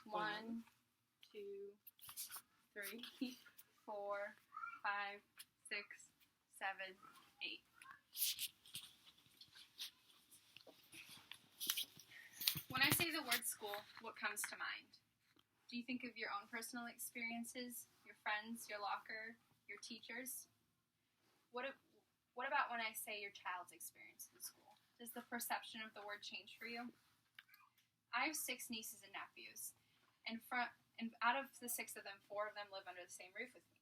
1, 2, 3, 4, 5, 6, 7, 8. When I say the word school, what comes to mind? Do you think of your own personal experiences, your friends, your locker, your teachers? What about when I say your child's experience in school? Does the perception of the word change for you? I have 6 nieces and nephews, and out of the 6 of them, 4 of them live under the same roof with me.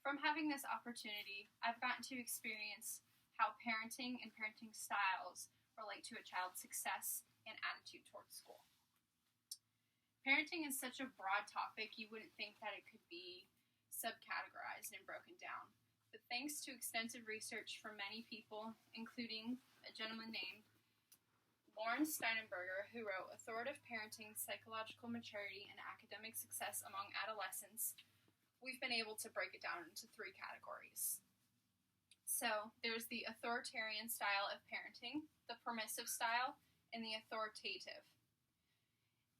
From having this opportunity, I've gotten to experience how parenting and parenting styles relate to a child's success and attitude towards school. Parenting is such a broad topic, you wouldn't think that it could be subcategorized and broken down. But thanks to extensive research from many people, including a gentleman named Lawrence Steinberger, who wrote Authoritative Parenting, Psychological Maturity, and Academic Success Among Adolescents, we've been able to break it down into 3 categories. So there's the authoritarian style of parenting, the permissive style, and the authoritative.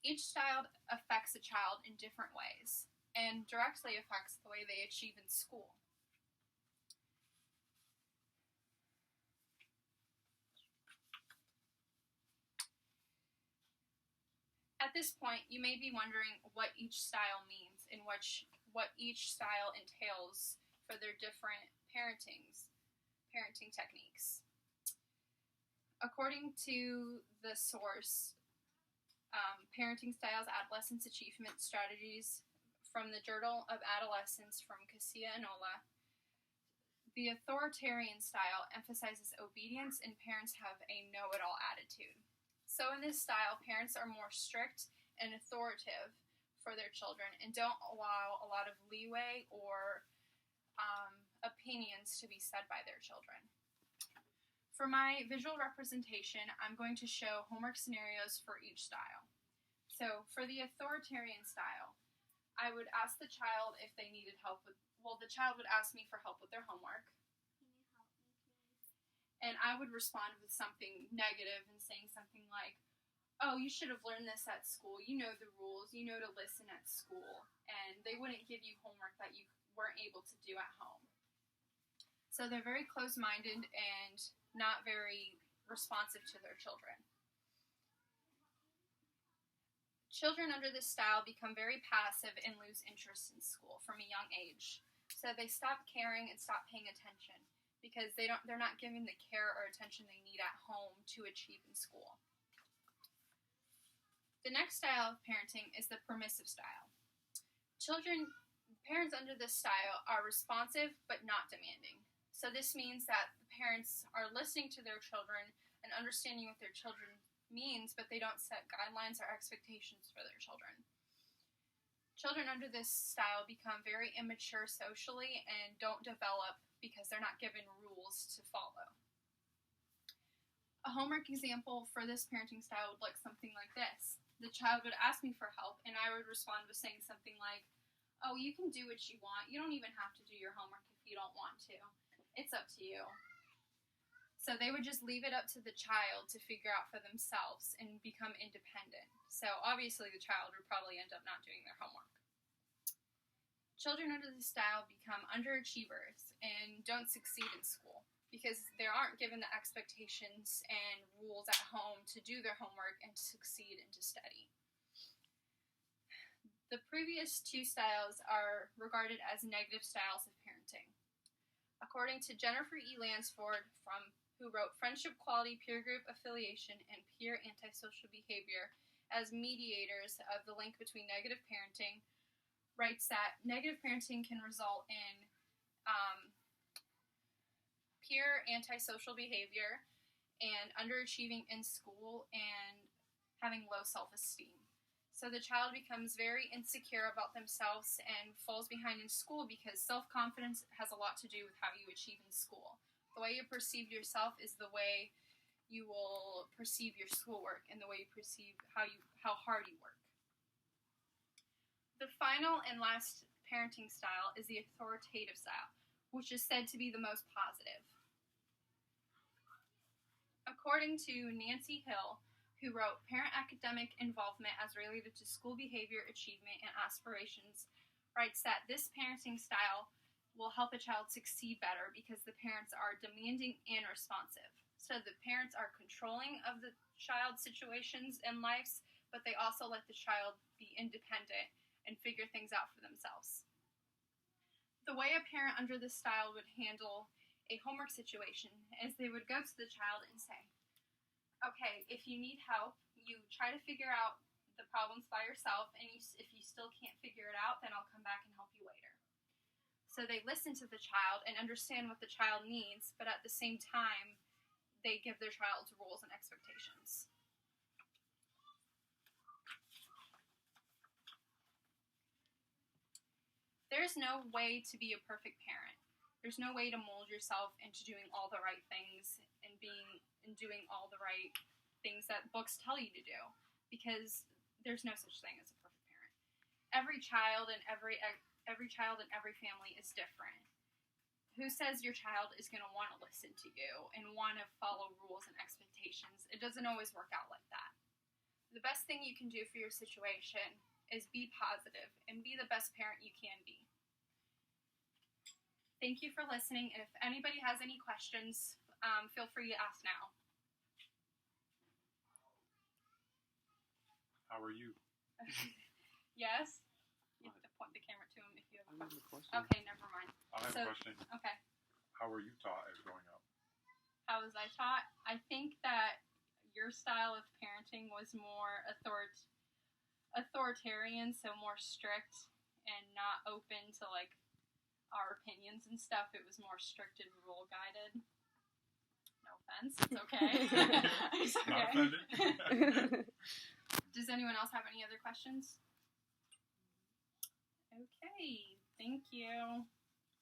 Each style affects a child in different ways and directly affects the way they achieve in school. At this point, you may be wondering what each style means and what each style entails for their different parenting techniques. According to the source, Parenting Styles, Adolescence Achievement Strategies from the Journal of Adolescence from Cassia and Ola, the authoritarian style emphasizes obedience and parents have a know-it-all attitude. So in this style, parents are more strict and authoritative for their children and don't allow a lot of leeway or opinions to be said by their children. For my visual representation, I'm going to show homework scenarios for each style. So for the authoritarian style, I would ask the child if they needed help with, the child would ask me for help with their homework. Can you help me, please? And I would respond with something negative and saying something like, oh, you should have learned this at school. You know the rules. You know to listen at school. And they wouldn't give you homework that you weren't able to do at home. So they're very close-minded and not very responsive to their children. Children under this style become very passive and lose interest in school from a young age. So they stop caring and stop paying attention because they're not given the care or attention they need at home to achieve in school. The next style of parenting is the permissive style. Parents under this style are responsive but not demanding. So this means that the parents are listening to their children and understanding what their children means, but they don't set guidelines or expectations for their children. Children under this style become very immature socially and don't develop because they're not given rules to follow. A homework example for this parenting style would look something like this. The child would ask me for help, and I would respond with saying something like, oh, you can do what you want. You don't even have to do your homework if you don't want to. It's up to you. So they would just leave it up to the child to figure out for themselves and become independent. So obviously the child would probably end up not doing their homework. Children under this style become underachievers and don't succeed in school because they aren't given the expectations and rules at home to do their homework and to succeed and to study. The previous 2 styles are regarded as negative styles of parenting. According to Jennifer E. Lansford, who wrote Friendship Quality, Peer Group Affiliation, and Peer Antisocial Behavior as mediators of the link between negative parenting, writes that negative parenting can result in peer antisocial behavior and underachieving in school and having low self-esteem. So the child becomes very insecure about themselves and falls behind in school because self-confidence has a lot to do with how you achieve in school. The way you perceive yourself is the way you will perceive your schoolwork and the way you perceive how hard you work. The final and last parenting style is the authoritative style, which is said to be the most positive. According to Nancy Hill, who wrote Parent Academic Involvement as Related to School Behavior, Achievement, and Aspirations, writes that this parenting style will help a child succeed better because the parents are demanding and responsive. So the parents are controlling of the child's situations and lives, but they also let the child be independent and figure things out for themselves. The way a parent under this style would handle a homework situation is they would go to the child and say, okay, if you need help, you try to figure out the problems by yourself, and if you still can't figure it out, then I'll come back and help you later. So they listen to the child and understand what the child needs, but at the same time, they give their child rules and expectations. There's no way to be a perfect parent. There's no way to mold yourself into doing all the right things and doing all the right things that books tell you to do, because there's no such thing as a perfect parent. Every child and every family is different. Who says your child is going to want to listen to you and want to follow rules and expectations? It doesn't always work out like that. The best thing you can do for your situation is be positive and be the best parent you can be. Thank you for listening, and if anybody has any questions, feel free to ask now. How are you? Yes? You have to point the camera to him if you have a I have question. a question. Okay, never mind. I have a question. Okay. How were you taught as growing up? How was I taught? I think that your style of parenting was more authoritarian, so more strict and not open to like our opinions and stuff. It was more strict and rule guided. No offense, it's okay. It's okay. Not offended. Does anyone else have any other questions? Okay, thank you.